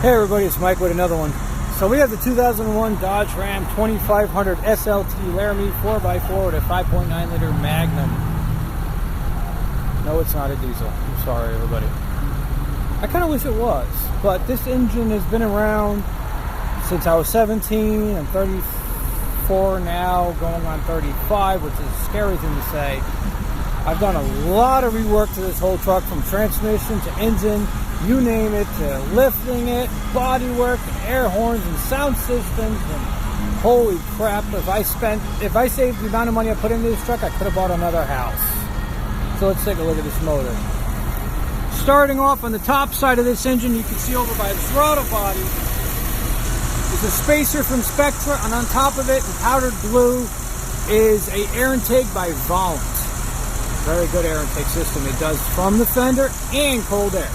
Hey everybody, it's Mike with another one. So we have the 2001 Dodge Ram 2500 SLT Laramie 4x4 with a 5.9 liter Magnum. No, it's not a diesel. I'm sorry everybody. I kind of wish it was, but this engine has been around since I was 17. I'm 34 now, going on 35, which is a scary thing to say. I've done a lot of rework to this whole truck, from transmission to engine, you name it, to lifting it, bodywork, air horns and sound systems, and holy crap, if I saved the amount of money I put into this truck, I could have bought another house. So let's take a look at this motor. Starting off on the top side of this engine, you can see over by the throttle body is a spacer from Spectra, and on top of it in powdered blue is a air intake by Volant. Very good air intake system. It does from the fender and cold air.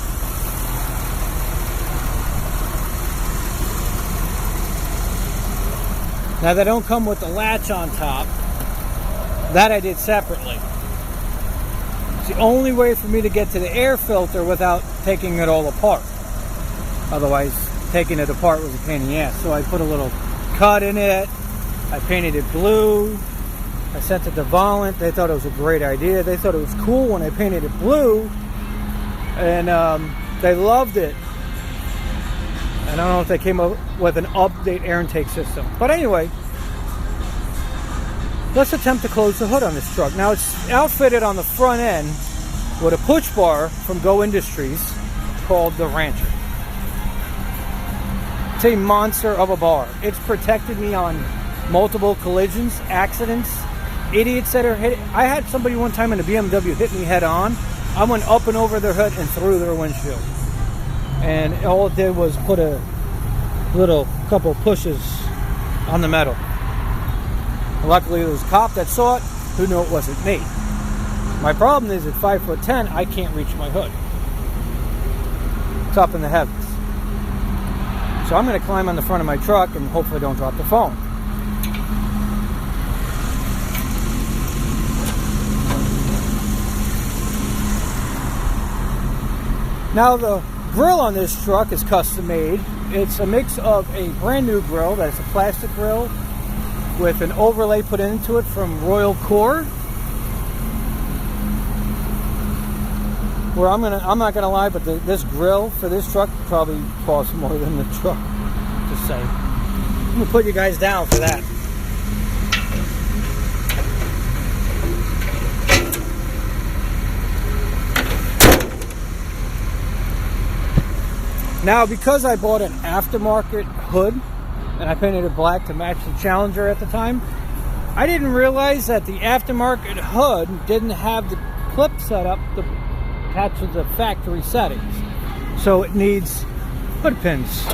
Now they don't come with the latch on top. That I did separately. It's the only way for me to get to the air filter without taking it all apart. Otherwise, taking it apart was a pain in the ass. So I put a little cut in it. I painted it blue. I sent it to Volant. They thought it was a great idea. They thought it was cool when I painted it blue. And they loved it. I don't know if they came up with an update air intake system. But anyway, let's attempt to close the hood on this truck. Now it's outfitted on the front end with a push bar from Go Industries called the Rancher. It's a monster of a bar. It's protected me on multiple collisions, accidents, idiots that are hit. I had somebody one time in a BMW hit me head on. I went up and over their hood and through their windshield. And all it did was put a little couple pushes on the metal. Luckily there was a cop that saw it who knew it wasn't me. My problem is at 5'10", I can't reach my hood. It's up in the heavens. So I'm going to climb on the front of my truck and hopefully don't drop the phone. Now the grill on this truck is custom made. It's a mix of a brand new grill that's a plastic grill with an overlay put into it from Royal Core. Where I'm not gonna lie, but this grill for this truck probably costs more than the truck. Just saying. I'm gonna put you guys down for that. Now, because I bought an aftermarket hood and I painted it black to match the Challenger at the time, I didn't realize that the aftermarket hood didn't have the clip set up to attach to the factory settings. So it needs hood pins.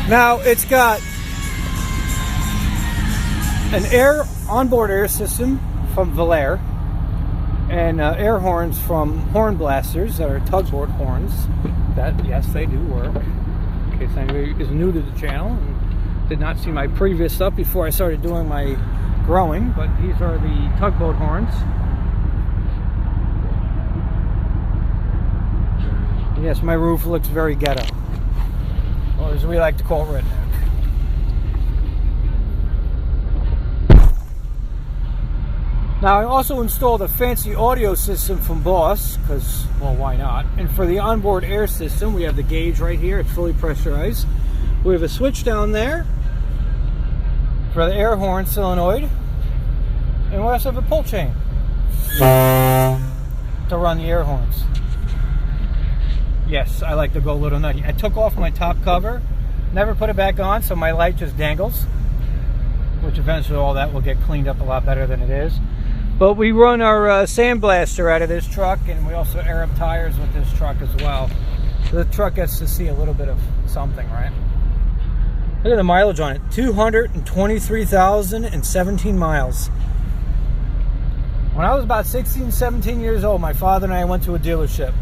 Now it's got an onboard air system from Valair and air horns from Horn Blasters that are tugboat horns. That, yes, they do work. In case anybody is new to the channel and did not see my previous stuff before I started doing my growing, but these are the tugboat horns. Yes, my roof looks very ghetto. Or as we like to call redneck. Now I also installed a fancy audio system from Boss, because, well, why not? And for the onboard air system, we have the gauge right here. It's fully pressurized. We have a switch down there for the air horn solenoid. And we also have a pull chain to run the air horns. Yes, I like to go a little nutty. I took off my top cover, never put it back on, so my light just dangles, which eventually all that will get cleaned up a lot better than it is. But we run our sandblaster out of this truck, and we also air up tires with this truck as well. So the truck gets to see a little bit of something, right? Look at the mileage on it, 223,017 miles. When I was about 16, 17 years old, my father and I went to a dealership.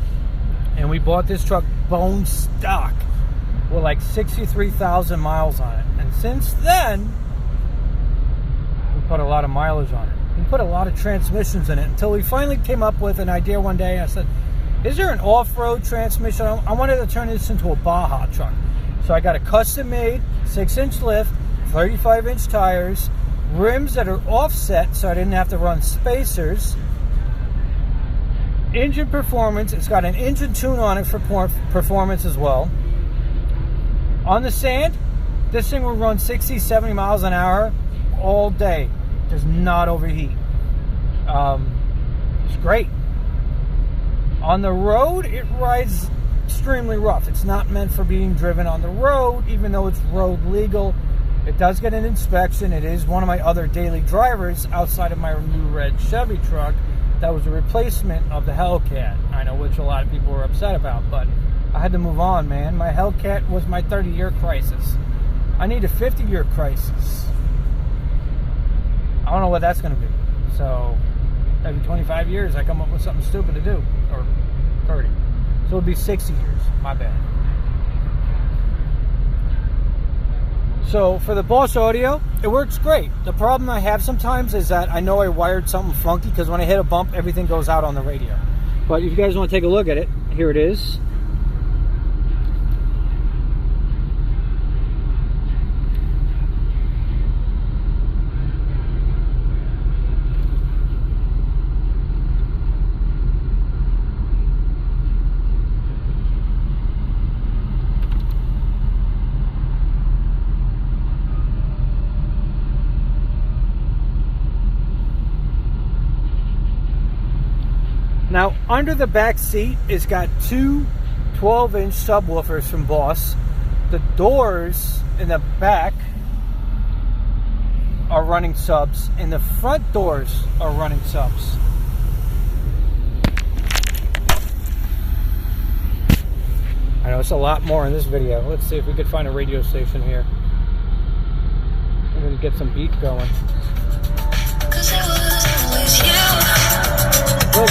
And we bought this truck bone stock. with like 63,000 miles on it. And since then, we put a lot of mileage on it. We put a lot of transmissions in it until we finally came up with an idea one day. I said, is there an off-road transmission? I wanted to turn this into a Baja truck. So I got a custom-made 6-inch lift, 35-inch tires, rims that are offset so I didn't have to run spacers. Engine performance, it's got an engine tune on it for performance as well. On the sand, this thing will run 60, 70 miles an hour all day. Does not overheat. It's great. On the road, it rides extremely rough. It's not meant for being driven on the road, even though it's road legal. It does get an inspection. It is one of my other daily drivers outside of my new red Chevy truck that was a replacement of the Hellcat. I know, which a lot of people were upset about, but I had to move on, man. My Hellcat was my 30-year crisis. I need a 50-year crisis. I don't know what that's going to be. So every 25 years, I come up with something stupid to do, or 30. So it'll be 60 years. My bad. So for the Boss Audio, it works great. The problem I have sometimes is that I know I wired something funky because when I hit a bump, everything goes out on the radio. But if you guys want to take a look at it, here it is. Now, under the back seat, it's got two 12-inch subwoofers from Boss. The doors in the back are running subs, and the front doors are running subs. I know it's a lot more in this video. Let's see if we could find a radio station here. I'm going to get some beat going.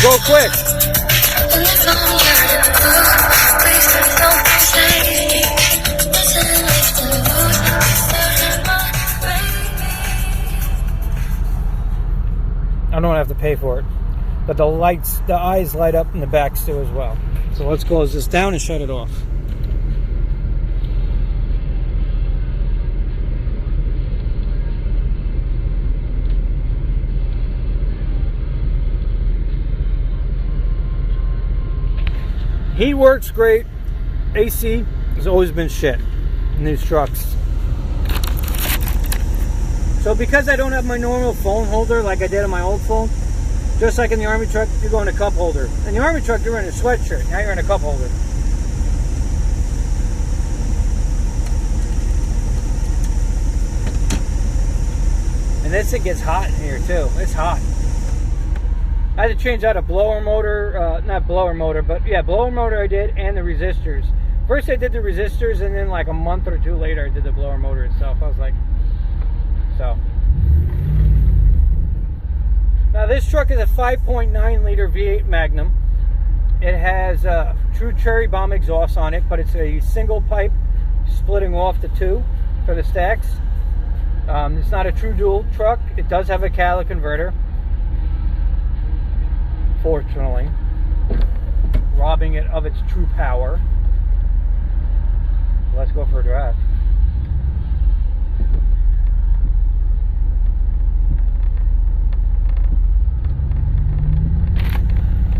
Go quick. I don't have to pay for it, but the eyes light up in the backs too as well. So let's close this down and shut it off. Heat works great. AC has always been shit in these trucks. So because I don't have my normal phone holder like I did on my old phone, just like in the Army truck, you're going a cup holder. In the Army truck, you're in a sweatshirt. Now you're in a cup holder. And this thing gets hot in here too. It's hot. I had to change out a blower motor, not blower motor, but yeah, blower motor I did, and the resistors. First I did the resistors, and then like a month or two later I did the blower motor itself. I was like, so. Now this truck is a 5.9 liter V8 Magnum. It has true cherry bomb exhaust on it, but it's a single pipe splitting off the two for the stacks. It's not a true dual truck. It does have a catalytic converter. Fortunately, robbing it of its true power. Let's go for a drive.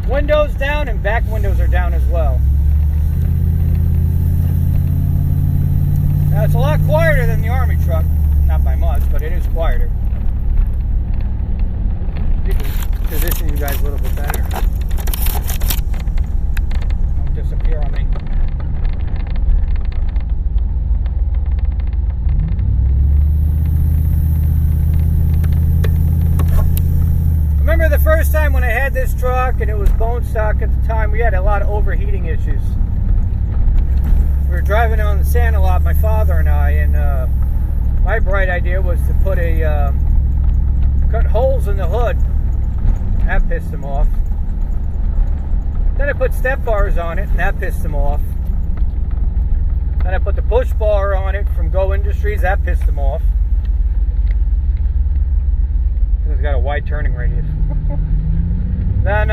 Windows down, and back windows are down as well. Now it's a lot quieter than the Army truck, not by much, but it is quieter. You can position you guys a little bit better. Don't disappear on me. Remember the first time when I had this truck and it was bone stock at the time, we had a lot of overheating issues. We were driving on the sand a lot, my father and I, and my bright idea was to put cut holes in the hood. That pissed him off. Then I put step bars on it, and that pissed him off. Then I put the push bar on it from Go Industries. That pissed them off. It's got a wide turning radius. Then,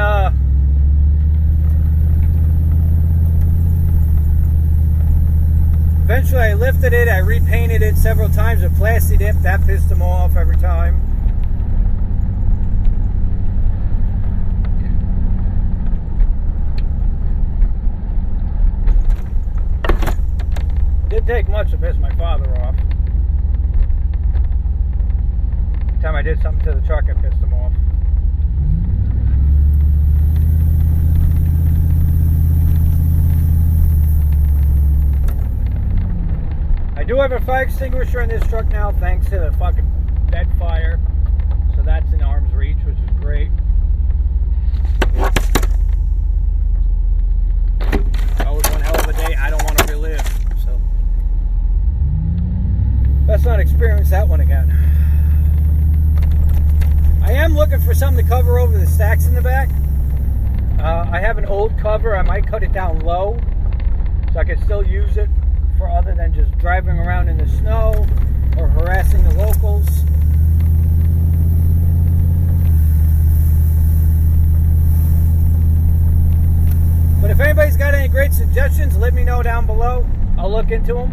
eventually I lifted it. I repainted it several times with Plasti Dip. That pissed them off every time. Didn't take much to piss my father off. Every time I did something to the truck, I pissed him off. I do have a fire extinguisher in this truck now, thanks to the fucking bed fire. So that's in arm's reach, which is great. That was one hell of a day I don't want to relive. So let's not experience that one again. I am looking for something to cover over the stacks in the back. I have an old cover. I might cut it down low so I can still use it for other than just driving around in the snow or harassing the locals. But if anybody's got any great suggestions, let me know down below. I'll look into them.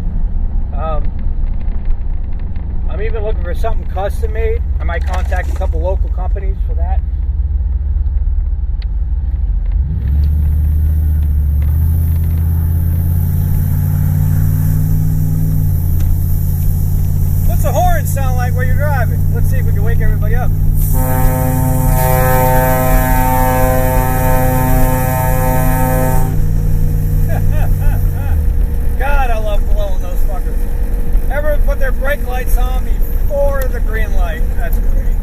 I'm even looking for something custom made. I might contact a couple local companies for that. What's the horn sound like where you're driving? Let's see if we can wake everybody up. God, I love blowing those fuckers. Everyone put their brake lights on before the green light. That's great.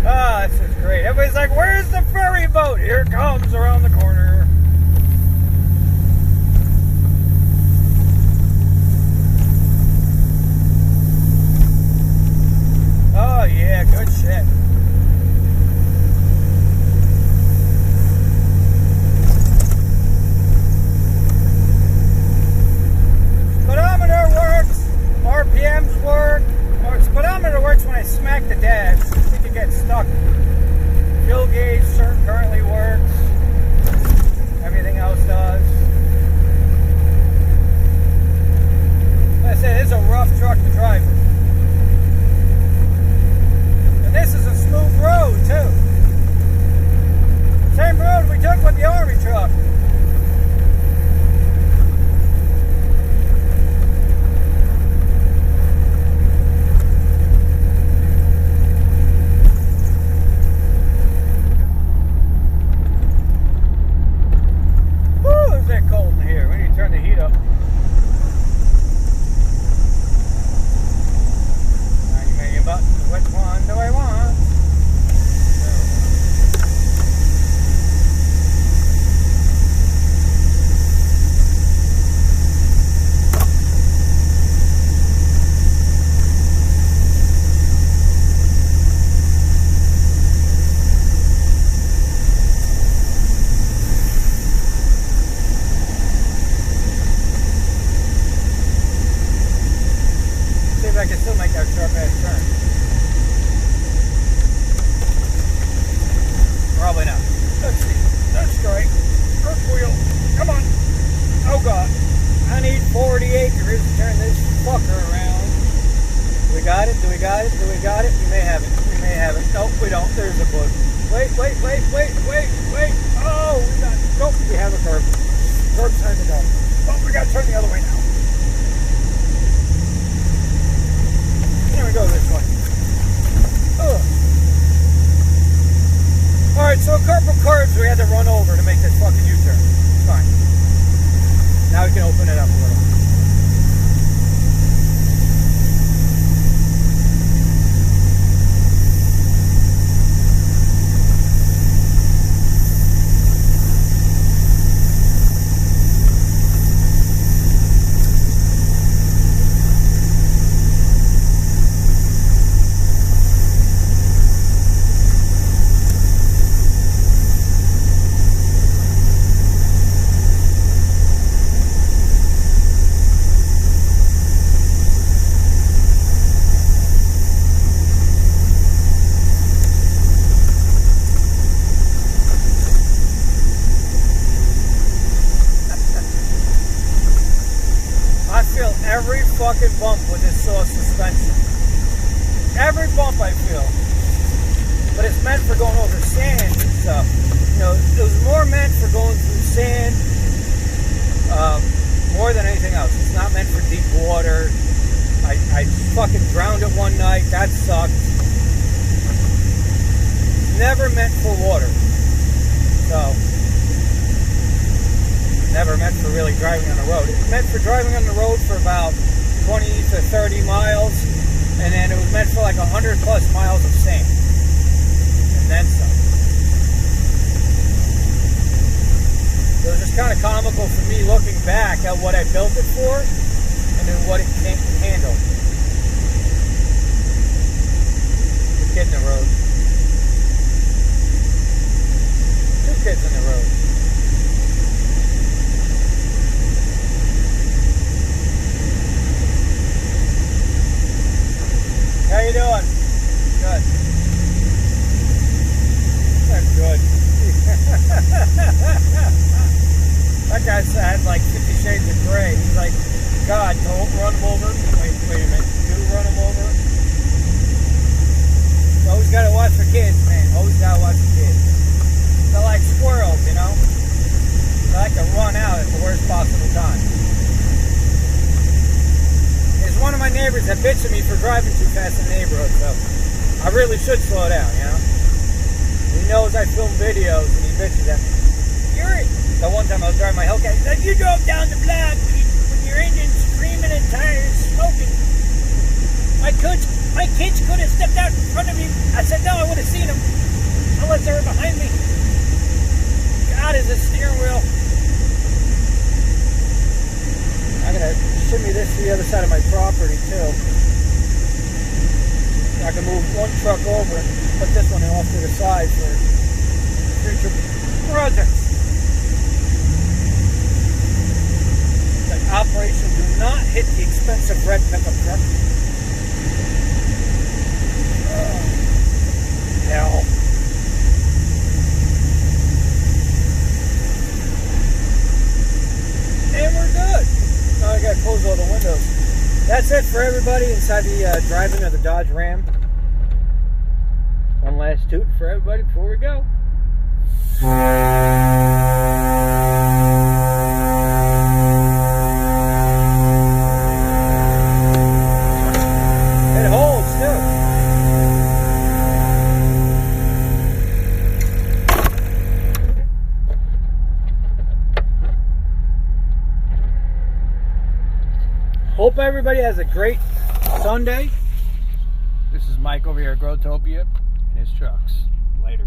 Ah, this is great. Everybody's like, where's the ferry boat? Here it comes around the corner. Oh, yeah, good shit. Speedometer works, RPMs work, or speedometer works when I smack the dash. It can get stuck. Fuel gauge currently works. Everything else does. Like I said, it's a rough truck to drive. And this is a smooth road, too. Same road we took with the Army truck. I can still make that sharp ass turn. Probably not. Let's see. That's straight. First wheel. Come on. Oh God. I need 40 acres to turn this fucker around. Do we got it? Do we got it? Do we got it? We may have it. We may have it. Nope, we don't. There's a bush. Wait. Oh, we got it. Nope, we have a curve. Curb's time to go. Oh, we got to turn the other way now. There we go, this way. Alright, so a couple curves we had to run over to make this fucking U-turn. Fine. Now we can open it up a little. feel every fucking bump with this soft suspension. Every bump I feel. But it's meant for going over sand and stuff. You know, it was more meant for going through sand, more than anything else. It's not meant for deep water. I fucking drowned it one night. That sucked. Never meant for water. So, never meant for really driving on the road. It's meant for driving on the road for about 20 to 30 miles, and then it was meant for like 100 plus miles of sand. And then some. So it was just kind of comical for me looking back at what I built it for and then what it can't handle. The kid in the road. 2 kids in the road. How you doing? Good. That's good. That guy had like 50 shades of gray. He's like, God, don't run him over. Wait a minute. Do run him over. Always gotta watch for kids, man. Always gotta watch for kids. They're like squirrels, you know? They like to run out at the worst possible time. There's one of my neighbors that bitched at me for driving too fast in the neighborhood, so I really should slow down, you know? He knows I film videos and he bitches at me. The one time I was driving my Hellcat, he's like, you drove down the block with your engine screaming and tires smoking. My kids could have stepped out in front of me. I said, no, I would have seen them. Unless they were behind me. God, is this steering wheel. I'm going to shimmy this to the other side of my property, too. I can move one truck over and put this one off to the side for future projects. Like Operation Do Not Hit the Expensive Red Pickup Truck. Hell. And we're good. Now I gotta close all the windows. That's it for everybody inside the driving of the Dodge Ram. One last toot for everybody before we go. It holds too. Hope everybody has a great Sunday. This is Mike over here at Growtopia and his trucks. Later.